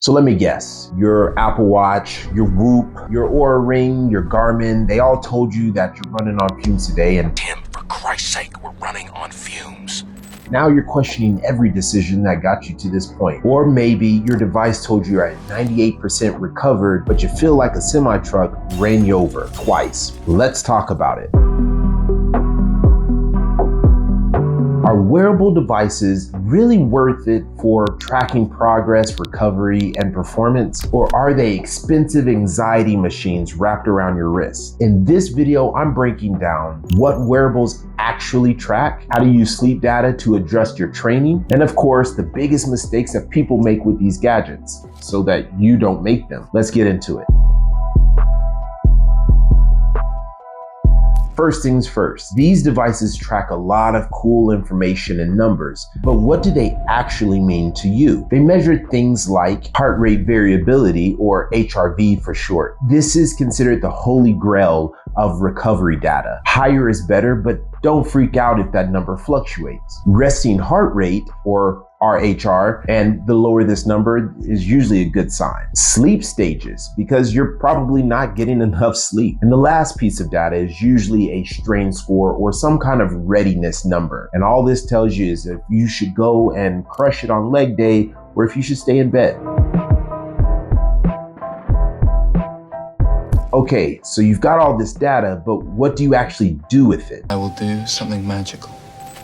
So let me guess, your Apple Watch, your Whoop, your Oura Ring, your Garmin, they all told you that you're running on fumes today, and Tim, for Christ's sake, we're running on fumes. now you're questioning every decision that got you to this point. Or maybe your device told you you're at 98% recovered, but you feel like a semi-truck ran you over twice. Let's talk about it. Are wearable devices really worth it for tracking progress, recovery, and performance? Or are they expensive anxiety machines wrapped around your wrist? In this video, I'm breaking down what wearables actually track, how to use sleep data to adjust your training, and of course, the biggest mistakes that people make with these gadgets so that you don't make them. Let's get into it. First things first, these devices track a lot of cool information and numbers, but what do they actually mean to you? They measure things like heart rate variability, or HRV for short. This is considered the holy grail of recovery data. Higher is better, but don't freak out if that number fluctuates. Resting heart rate, or RHR, and the lower this number is usually a good sign. Sleep stages, because you're probably not getting enough sleep. And the last piece of data is usually a strain score or some kind of readiness number. And all this tells you is if you should go and crush it on leg day or if you should stay in bed. Okay, so you've got all this data, but what do you actually do with it? I will do something magical.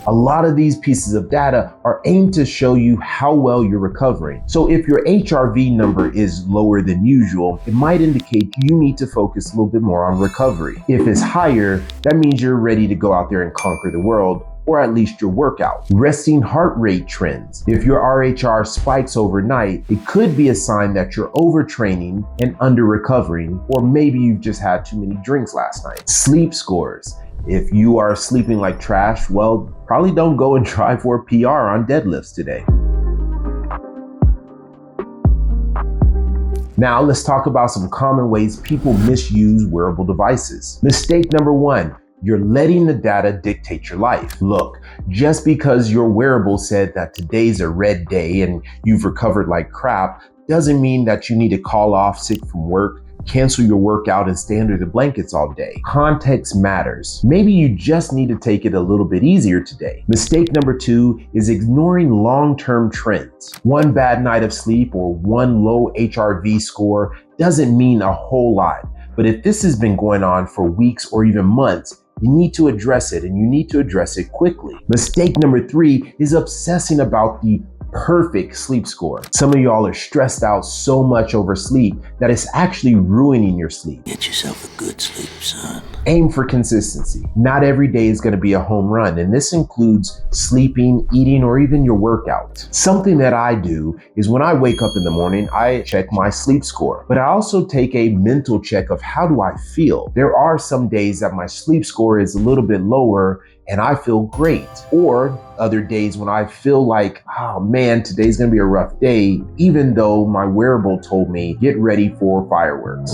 A lot of these pieces of data are aimed to show you how well you're recovering. So if your HRV number is lower than usual, it might indicate you need to focus a little bit more on recovery. If it's higher, that means you're ready to go out there and conquer the world, or at least your workout. Resting heart rate trends. If your RHR spikes overnight, it could be a sign that you're overtraining and under recovering, or maybe you've just had too many drinks last night. Sleep scores. If you are sleeping like trash, well, probably don't go and try for a PR on deadlifts today. Now let's talk about some common ways people misuse wearable devices. Mistake number one, you're letting the data dictate your life. Look, just because your wearable said that today's a red day and you've recovered like crap, doesn't mean that you need to call off sick from work, cancel your workout, and stay under the blankets all day. Context matters. Maybe you just need to take it a little bit easier today. Mistake number two is ignoring long-term trends. One bad night of sleep or one low HRV score doesn't mean a whole lot. But if this has been going on for weeks or even months, you need to address it, and you need to address it quickly. Mistake number three is obsessing about the perfect sleep score. Some of y'all are stressed out so much over sleep that it's actually ruining your sleep. Get yourself a good sleep, son. Aim for consistency. Not every day is going to be a home run, and this includes sleeping, eating, or even your workout. Something that I do is when I wake up in the morning, I check my sleep score, but I also take a mental check of how do I feel. There are some days that my sleep score is a little bit lower and I feel great. Or other days when I feel like, oh man, today's gonna be a rough day, even though my wearable told me, get ready for fireworks.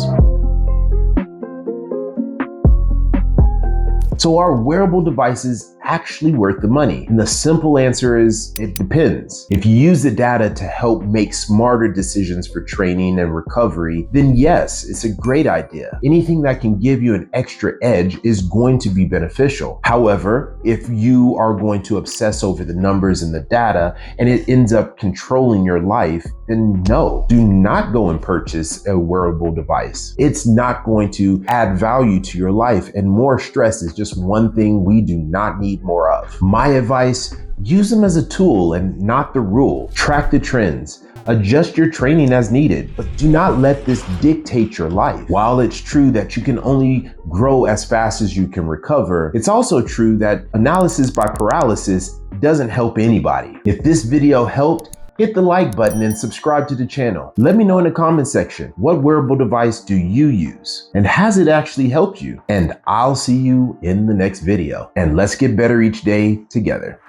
So are wearable devices actually worth the money? And the simple answer is, it depends. If you use the data to help make smarter decisions for training and recovery, then yes, it's a great idea. Anything that can give you an extra edge is going to be beneficial. However, if you are going to obsess over the numbers and the data and it ends up controlling your life, then no, do not go and purchase a wearable device. It's not going to add value to your life, and more stress is just one thing we do not need more of. My advice, use them as a tool and not the rule. Track the trends. Adjust your training as needed, but do not let this dictate your life. While it's true that you can only grow as fast as you can recover, it's also true that analysis by paralysis doesn't help anybody. If this video helped, hit the like button and subscribe to the channel. Let me know in the comment section, what wearable device do you use? And has it actually helped you? And I'll see you in the next video. And let's get better each day together.